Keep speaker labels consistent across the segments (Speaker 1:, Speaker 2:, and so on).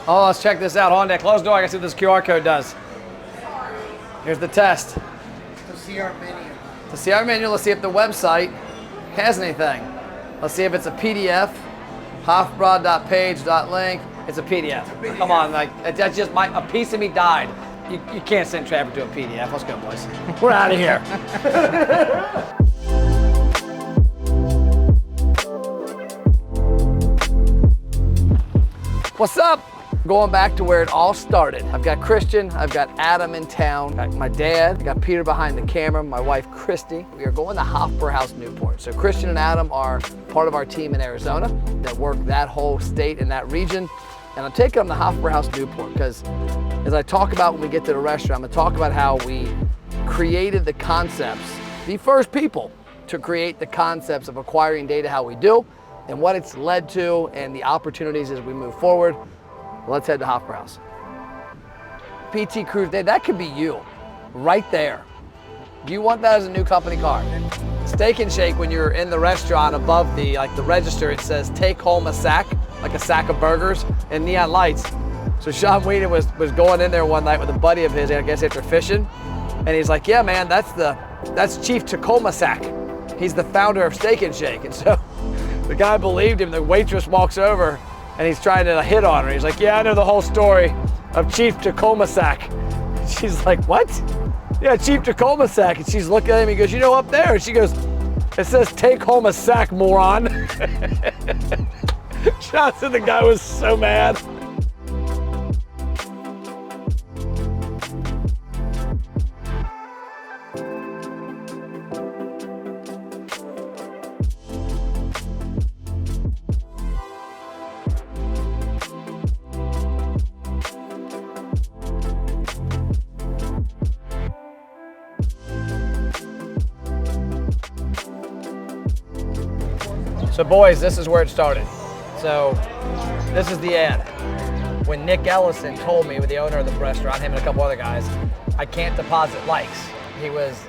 Speaker 1: Oh, let's check this out. Hold on, Nick. Close the door. I can see what this QR code does. Here's the test.
Speaker 2: To see our menu.
Speaker 1: To see our menu, let's see if the website has anything. Let's see if it's a PDF. Hofbräuhaus.page.link. It's a PDF. Come on, like that's just a piece of me died. You can't send traffic to a PDF. Let's go, boys. We're out of here. What's up? Going back to where it all started. I've got Christian, I've got Adam in town, got my dad, I got Peter behind the camera, my wife Christy. We are going to Hofbräuhaus Newport. So Christian and Adam are part of our team in Arizona that work that whole state and that region. And I'm taking them to Hofbräuhaus Newport because as I talk about when we get to the restaurant, I'm gonna talk about how we created the concepts, the first people to create the concepts of acquiring data how we do, and what it's led to and the opportunities as we move forward. Let's head to Hofbräuhaus. PT Cruise Day, that could be you, right there. Do you want that as a new company car? Steak and Shake, when you're in the restaurant above the register, it says take home a sack, like a sack of burgers and neon lights. So Sean Whedon was going in there one night with a buddy of his, I guess after fishing, and he's like, yeah man, that's Chief Tacoma Sack. He's the founder of Steak and Shake. And so the guy believed him. The waitress walks over and he's trying to hit on her. He's like, yeah, I know the whole story of Chief Tacoma Sack. She's like, what? Yeah, Chief Tacoma Sack. And she's looking at him, he goes, you know, up there. And she goes, it says take home a sack, moron. Sean said the guy was so mad. So boys, this is where it started. So this is the ad. When Nick Ellison told me, with the owner of the restaurant, him and a couple other guys, I can't deposit likes. He was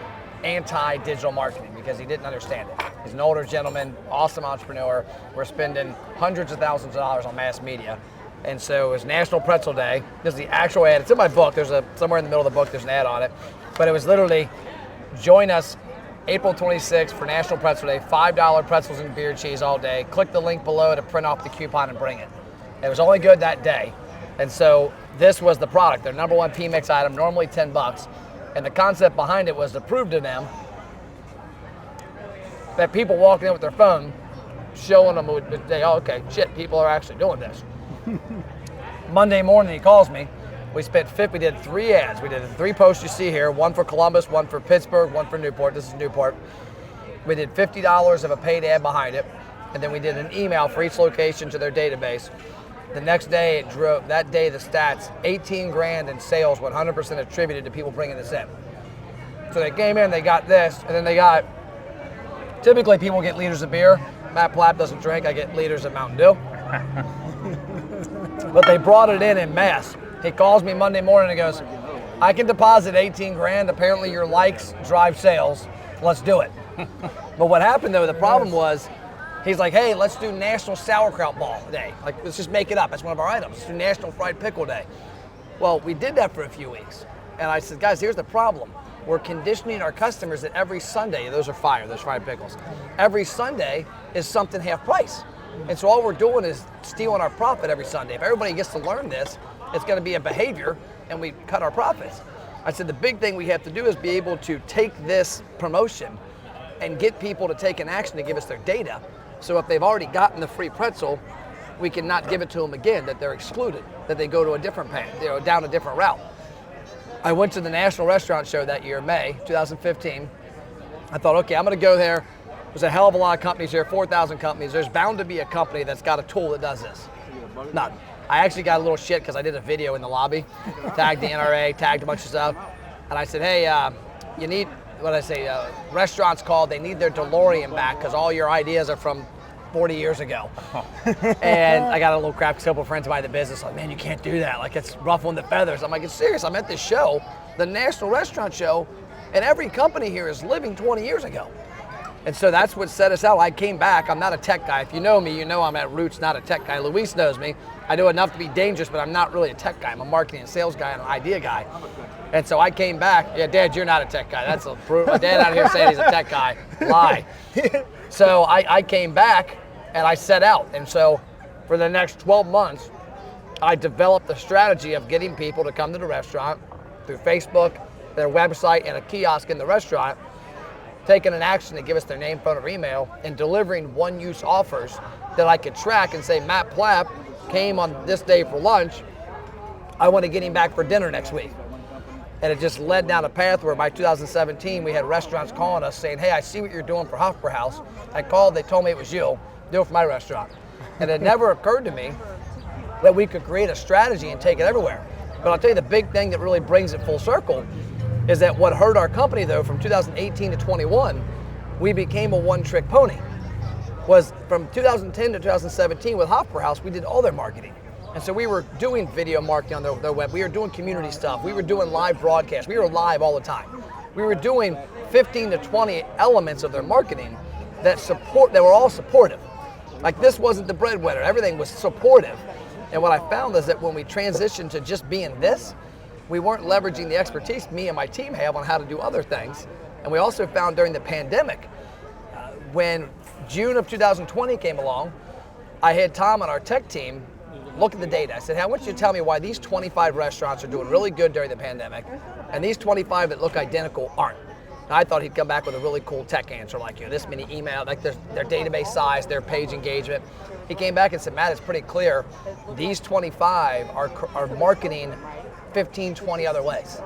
Speaker 1: anti-digital marketing because he didn't understand it. He's an older gentleman, awesome entrepreneur. We're spending hundreds of thousands of dollars on mass media. And so it was National Pretzel Day. This is the actual ad. It's in my book. There's somewhere in the middle of the book, there's an ad on it. But it was literally, join us April 26th for National Pretzel Day, $5 pretzels and beer cheese all day. Click the link below to print off the coupon and bring it. It was only good that day. And so this was the product, their number one P-Mix item, normally 10 bucks. And the concept behind it was to prove to them that people walking in with their phone, showing them, oh, okay, shit, people are actually doing this. Monday morning, he calls me. We did 3 ads. We did the 3 posts you see here, one for Columbus, one for Pittsburgh, one for Newport. This is Newport. We did $50 of a paid ad behind it, and then we did an email for each location to their database. The next day, that day the stats, 18 grand in sales, 100% attributed to people bringing this in. So they came in, they got this, and then they got, typically people get liters of beer. Matt Platt doesn't drink, I get liters of Mountain Dew. But they brought it in mass. He calls me Monday morning and goes, I can deposit 18 grand. Apparently your likes drive sales. Let's do it. But what happened though, the problem was, he's like, hey, let's do National Sauerkraut Ball Day. Like, let's just make it up. That's one of our items. Let's do National Fried Pickle Day. Well, we did that for a few weeks. And I said, guys, here's the problem. We're conditioning our customers that every Sunday, those are fire, those fried pickles. Every Sunday is something half price. And so all we're doing is stealing our profit every Sunday. If everybody gets to learn this, it's going to be a behavior and we cut our profits. I said the big thing we have to do is be able to take this promotion and get people to take an action to give us their data. So if they've already gotten the free pretzel, we can not give it to them again, that they're excluded, that they go to a different path, down a different route. I went to the National Restaurant Show that year, May 2015. I thought, okay, I'm going to go there. There's a hell of a lot of companies here, 4,000 companies. There's bound to be a company that's got a tool that does this. None. I actually got a little shit because I did a video in the lobby, tagged the NRA, tagged a bunch of stuff. And I said, hey, you need, restaurants called, they need their DeLorean back because all your ideas are from 40 years ago. And I got a little crap because a couple of friends of mine in the business, like, man, you can't do that. Like, it's ruffling the feathers. I'm like, it's serious. I'm at this show, the National Restaurant Show, and every company here is living 20 years ago. And so that's what set us out. I came back. I'm not a tech guy. If you know me, you know I'm at roots not a tech guy. Luis knows me. I know enough to be dangerous, but I'm not really a tech guy. I'm a marketing and sales guy and an idea guy. And so I came back. Yeah, Dad, you're not a tech guy. That's a proof. My dad out here saying he's a tech guy. Lie. So I came back and I set out. And so for the next 12 months, I developed the strategy of getting people to come to the restaurant through Facebook, their website, and a kiosk in the restaurant, taking an action to give us their name, phone, or email, and delivering one-use offers that I could track and say, Matt Plapp came on this day for lunch. I want to get him back for dinner next week. And it just led down a path where by 2017, we had restaurants calling us saying, hey, I see what you're doing for Hofbräuhaus. I called, they told me it was you. Do it for my restaurant. And it never occurred to me that we could create a strategy and take it everywhere. But I'll tell you the big thing that really brings it full circle is that what hurt our company though from 2018 to 21, we became a one-trick pony. Was from 2010 to 2017 with Hofbräuhaus, we did all their marketing. And so we were doing video marketing on their web, we were doing community stuff, we were doing live broadcasts, we were live all the time. We were doing 15 to 20 elements of their marketing that were all supportive. Like this wasn't the breadwinner, everything was supportive. And what I found is that when we transitioned to just being this, we weren't leveraging the expertise me and my team have on how to do other things. And we also found during the pandemic, when June of 2020 came along, I had Tom on our tech team look at the data. I said, hey, I want you to tell me why these 25 restaurants are doing really good during the pandemic, and these 25 that look identical aren't. And I thought he'd come back with a really cool tech answer, like this many email, like their database size, their page engagement. He came back and said, Matt, it's pretty clear. These 25 are marketing 15, 20 other ways.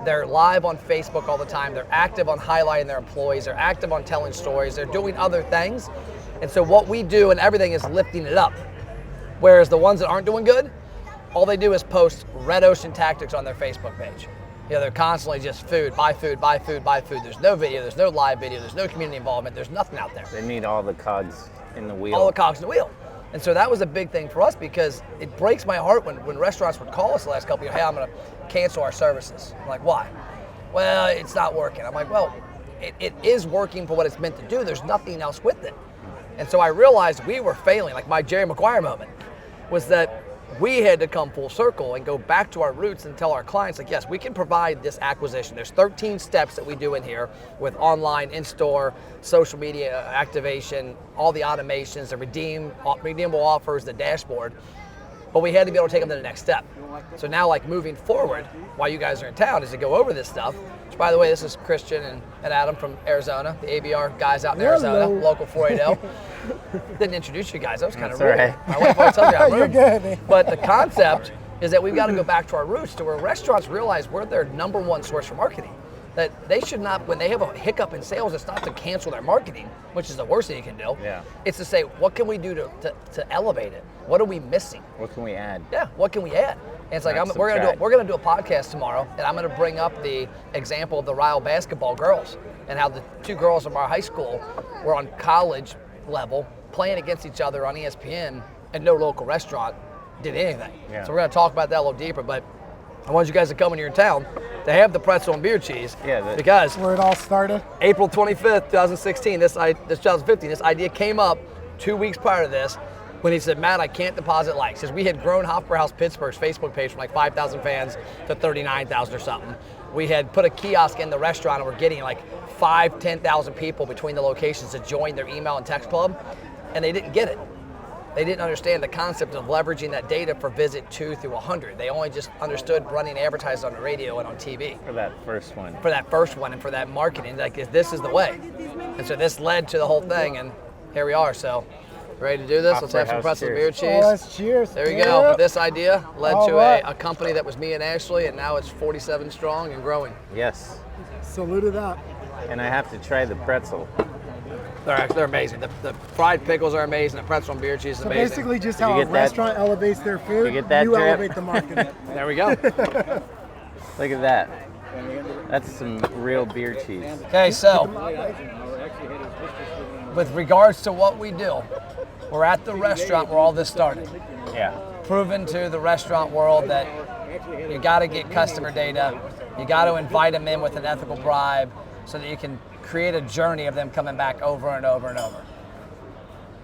Speaker 1: They're live on Facebook all the time. They're active on highlighting their employees. They're active on telling stories. They're doing other things. And so what we do and everything is lifting it up. Whereas the ones that aren't doing good, all they do is post red ocean tactics on their Facebook page. They're constantly just food, buy food, buy food, buy food. There's no video, there's no live video, there's no community involvement, there's nothing out there.
Speaker 3: They need all the cogs in the wheel.
Speaker 1: All the cogs in the wheel. And so that was a big thing for us because it breaks my heart when restaurants would call us the last couple of years, hey, I'm going to cancel our services. I'm like, why? Well, it's not working. I'm like, well, it is working for what it's meant to do. There's nothing else with it. And so I realized we were failing, like my Jerry Maguire moment was that we had to come full circle and go back to our roots and tell our clients, like, yes, we can provide this acquisition. There's 13 steps that we do in here with online, in-store, social media activation, all the automations, the redeemable offers, the dashboard. But we had to be able to take them to the next step. So now, like moving forward, while you guys are in town, is to go over this stuff. Which, by the way, this is Christian and Adam from Arizona, the ABR guys out in Arizona, local 480. Didn't introduce you guys. That was kind of rude.
Speaker 3: Right.
Speaker 1: My wife always tells me I'm rude.
Speaker 2: You're good, man.
Speaker 1: But the concept is that we've got to go back to our roots, to where restaurants realize we're their number one source for marketing. That they should not, when they have a hiccup in sales, it's not to cancel their marketing, which is the worst thing you can do.
Speaker 3: Yeah.
Speaker 1: It's to say, what can we do to elevate it? What are we missing?
Speaker 3: What can we add?
Speaker 1: Yeah, what can we add? And it's like we're gonna do a podcast tomorrow, and I'm gonna bring up the example of the Ryle basketball girls and how the two girls from our high school were on college level playing against each other on ESPN, and no local restaurant did anything.
Speaker 3: Yeah.
Speaker 1: So we're gonna talk about that a little deeper, but I want you guys to come when you're in town to have the pretzel and beer cheese.
Speaker 3: Yeah,
Speaker 1: because
Speaker 2: Where it all started?
Speaker 1: April 25th, 2016, this 2015, this idea came up 2 weeks prior to this when he said, Matt, I can't deposit likes. Because we had grown Hofbräuhaus Pittsburgh's Facebook page from like 5,000 fans to 39,000 or something. We had put a kiosk in the restaurant and we're getting like 5,000, 10,000 people between the locations to join their email and text club, and they didn't get it. They didn't understand the concept of leveraging that data for visit 2 through 100. They only just understood running advertising on the radio and on TV.
Speaker 3: For that first one.
Speaker 1: For that first one and for that marketing, like this is the way. And so this led to the whole thing, and here we are. So, ready to do this? Let's have some
Speaker 3: Hofbräuhaus,
Speaker 1: pretzel
Speaker 3: cheers.
Speaker 1: beer cheese.
Speaker 2: Oh, let's cheers.
Speaker 1: There you go. This idea led
Speaker 2: All
Speaker 1: to
Speaker 2: right.
Speaker 1: a company that was me and Ashley, and now it's 47 strong and growing.
Speaker 3: Yes.
Speaker 2: Salute to that.
Speaker 3: And I have to try the pretzel.
Speaker 1: They're amazing. The fried pickles are amazing. The pretzel and beer cheese is
Speaker 2: So
Speaker 1: amazing.
Speaker 2: basically just
Speaker 3: Did you
Speaker 2: how a
Speaker 3: get that?
Speaker 2: restaurant elevates their food,
Speaker 3: You get that drip?
Speaker 2: elevate the marketing.
Speaker 1: There we go.
Speaker 3: Look at that. That's some real beer cheese.
Speaker 1: Okay, so with regards to what we do, we're at the restaurant where all this started.
Speaker 3: Yeah.
Speaker 1: Proven to the restaurant world that you got to get customer data. You got to invite them in with an ethical bribe so that you can create a journey of them coming back over and over and over.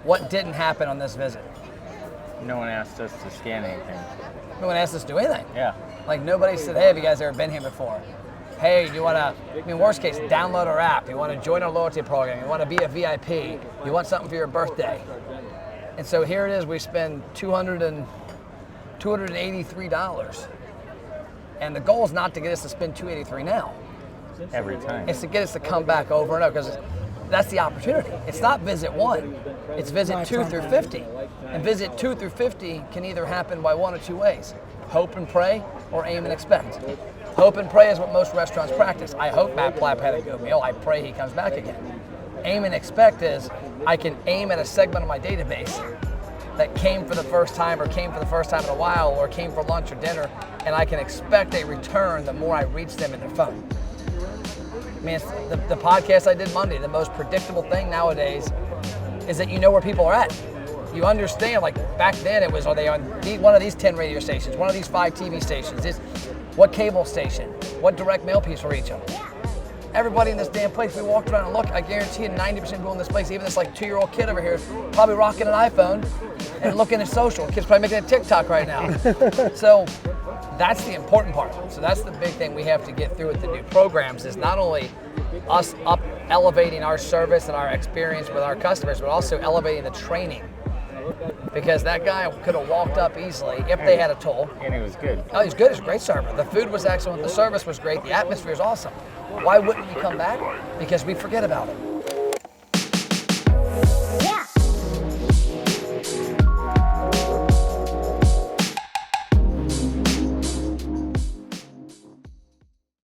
Speaker 1: What didn't happen on this visit?
Speaker 3: No one asked us to scan anything.
Speaker 1: No one asked us to do anything.
Speaker 3: Yeah.
Speaker 1: Like nobody said, hey, have you guys ever been here before? Hey, you want to, worst case, download our app. You want to join our loyalty program. You want to be a VIP. You want something for your birthday. And so here it is, we spend $283. And the goal is not to get us to spend $283 now.
Speaker 3: Every time.
Speaker 1: It's to get us to come back over and over, because that's the opportunity. It's not visit 1, it's visit 2 through 50. And visit 2 through 50 can either happen by one of two ways: hope and pray, or aim and expect. Hope and pray is what most restaurants practice. I hope Matt Plapp had a good meal. I pray he comes back again. Aim and expect is I can aim at a segment of my database that came for the first time, or came for the first time in a while, or came for lunch or dinner, and I can expect a return the more I reach them in their phone. I mean, it's the podcast I did Monday, the most predictable thing nowadays is that you know where people are at. You understand, like back then it was, are they on one of these 10 radio stations, one of these 5 TV stations, what cable station, what direct mail piece for each of them. Everybody in this damn place, we walked around and looked, I guarantee you 90% of people in this place, even this like 2-year-old kid over here, probably rocking an iPhone and looking at social. The kid's probably making a TikTok right now. So that's the important part. So that's the big thing we have to get through with the new programs, is not only us elevating our service and our experience with our customers, but also elevating the training. Because that guy could have walked up easily if they had a tool.
Speaker 3: And it was good.
Speaker 1: Oh, he's good. He's a great server. The food was excellent. The service was great. The atmosphere is awesome. Why wouldn't you come back? Because we forget about it.
Speaker 4: Yeah.